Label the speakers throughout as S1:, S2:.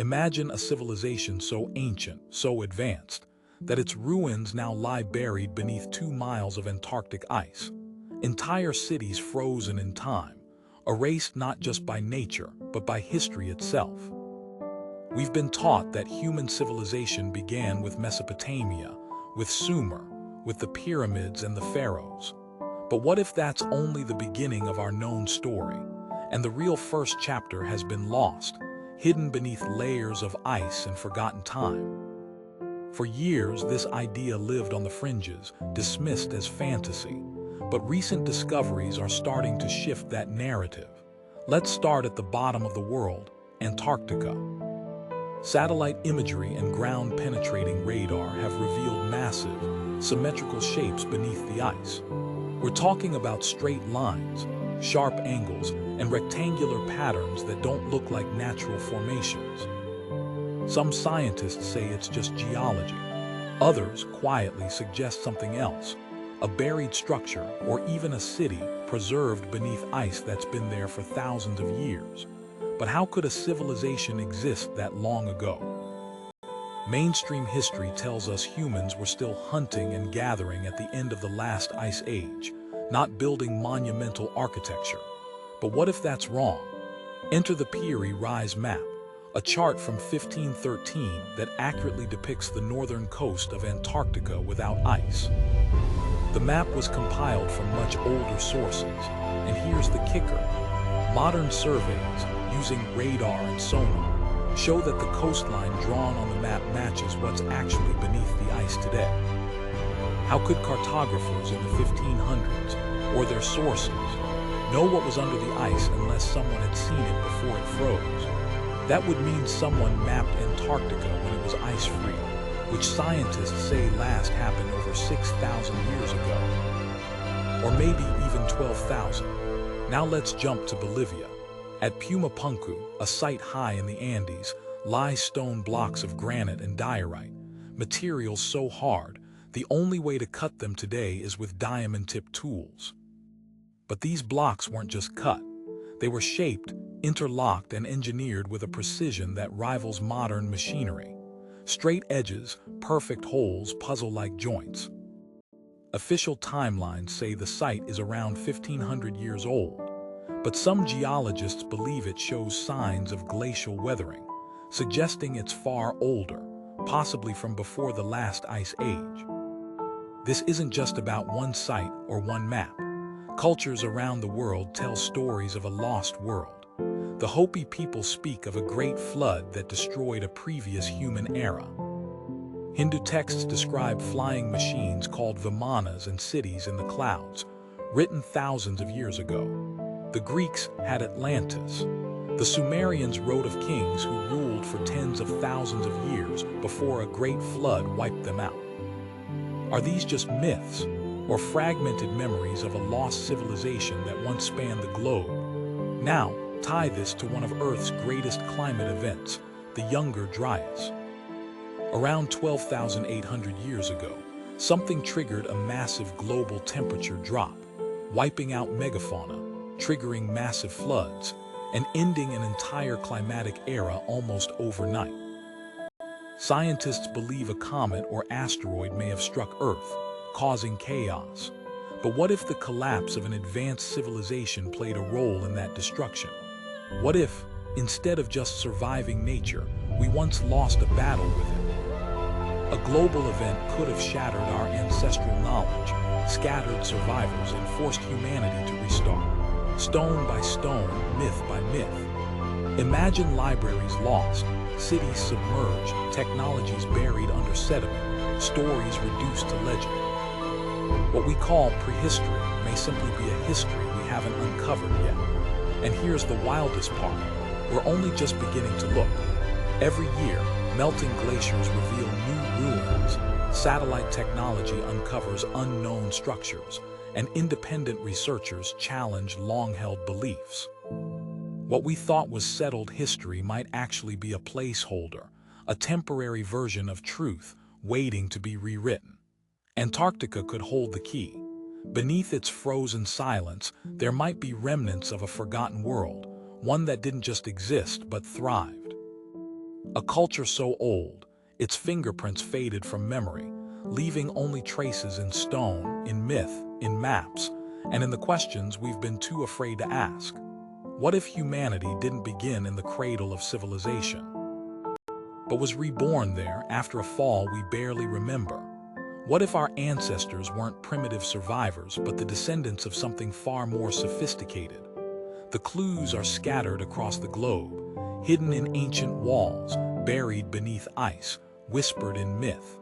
S1: Imagine a civilization so ancient, so advanced, that its ruins now lie buried beneath 2 miles of Antarctic ice. Entire cities frozen in time, erased not just by nature, but by history itself. We've been taught that human civilization began with Mesopotamia, with Sumer, with the pyramids and the pharaohs. But what if that's only the beginning of our known story, and the real first chapter has been lost, hidden beneath layers of ice and forgotten time? For years, this idea lived on the fringes, dismissed as fantasy. But recent discoveries are starting to shift that narrative. Let's start at the bottom of the world, Antarctica. Satellite imagery and ground-penetrating radar have revealed massive, symmetrical shapes beneath the ice. We're talking about straight lines, sharp angles, and rectangular patterns that don't look like natural formations. Some scientists say it's just geology. Others quietly suggest something else, a buried structure or even a city preserved beneath ice that's been there for thousands of years. But how could a civilization exist that long ago? Mainstream history tells us humans were still hunting and gathering at the end of the last ice age, not building monumental architecture. But what if that's wrong? Enter the Peary Rise map, a chart from 1513 that accurately depicts the northern coast of Antarctica without ice. The map was compiled from much older sources, and here's the kicker. Modern surveys, using radar and sonar, show that the coastline drawn on the map matches what's actually beneath the ice today. How could cartographers in the 1500s, or their sources, know what was under the ice unless someone had seen it before it froze? That would mean someone mapped Antarctica when it was ice-free, which scientists say last happened over 6,000 years ago. Or maybe even 12,000. Now let's jump to Bolivia. At Pumapunku, a site high in the Andes, lie stone blocks of granite and diorite, materials so hard, the only way to cut them today is with diamond-tipped tools. But these blocks weren't just cut. They were shaped, interlocked, and engineered with a precision that rivals modern machinery. Straight edges, perfect holes, puzzle-like joints. Official timelines say the site is around 1,500 years old, but some geologists believe it shows signs of glacial weathering, suggesting it's far older, possibly from before the last ice age. This isn't just about one site or one map. Cultures around the world tell stories of a lost world. The Hopi people speak of a great flood that destroyed a previous human era. Hindu texts describe flying machines called vimanas and cities in the clouds, written thousands of years ago. The Greeks had Atlantis. The Sumerians wrote of kings who ruled for tens of thousands of years before a great flood wiped them out. Are these just myths, or fragmented memories of a lost civilization that once spanned the globe? Now, tie this to one of Earth's greatest climate events, the Younger Dryas. Around 12,800 years ago, something triggered a massive global temperature drop, wiping out megafauna, triggering massive floods, and ending an entire climatic era almost overnight. Scientists believe a comet or asteroid may have struck Earth, causing chaos. But what if the collapse of an advanced civilization played a role in that destruction? What if, instead of just surviving nature, we once lost a battle with it? A global event could have shattered our ancestral knowledge, scattered survivors, and forced humanity to restart, stone by stone, myth by myth. Imagine libraries lost, cities submerged, technologies buried under sediment, stories reduced to legend. What we call prehistory may simply be a history we haven't uncovered yet. And here's the wildest part. We're only just beginning to look. Every year, melting glaciers reveal new ruins, satellite technology uncovers unknown structures, and independent researchers challenge long-held beliefs. What we thought was settled history might actually be a placeholder, a temporary version of truth waiting to be rewritten. Antarctica could hold the key. Beneath its frozen silence, there might be remnants of a forgotten world, one that didn't just exist but thrived. A culture so old, its fingerprints faded from memory, leaving only traces in stone, in myth, in maps, and in the questions we've been too afraid to ask. What if humanity didn't begin in the cradle of civilization, but was reborn there after a fall we barely remember? What if our ancestors weren't primitive survivors, but the descendants of something far more sophisticated? The clues are scattered across the globe, hidden in ancient walls, buried beneath ice, whispered in myth.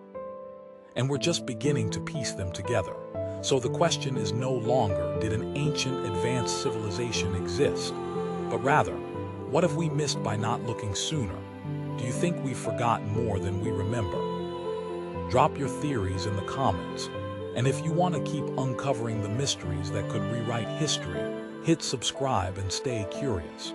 S1: And we're just beginning to piece them together. So the question is no longer, did an ancient, advanced civilization exist? But rather, what have we missed by not looking sooner? Do you think we've forgotten more than we remember? Drop your theories in the comments. And if you want to keep uncovering the mysteries that could rewrite history, hit subscribe and stay curious.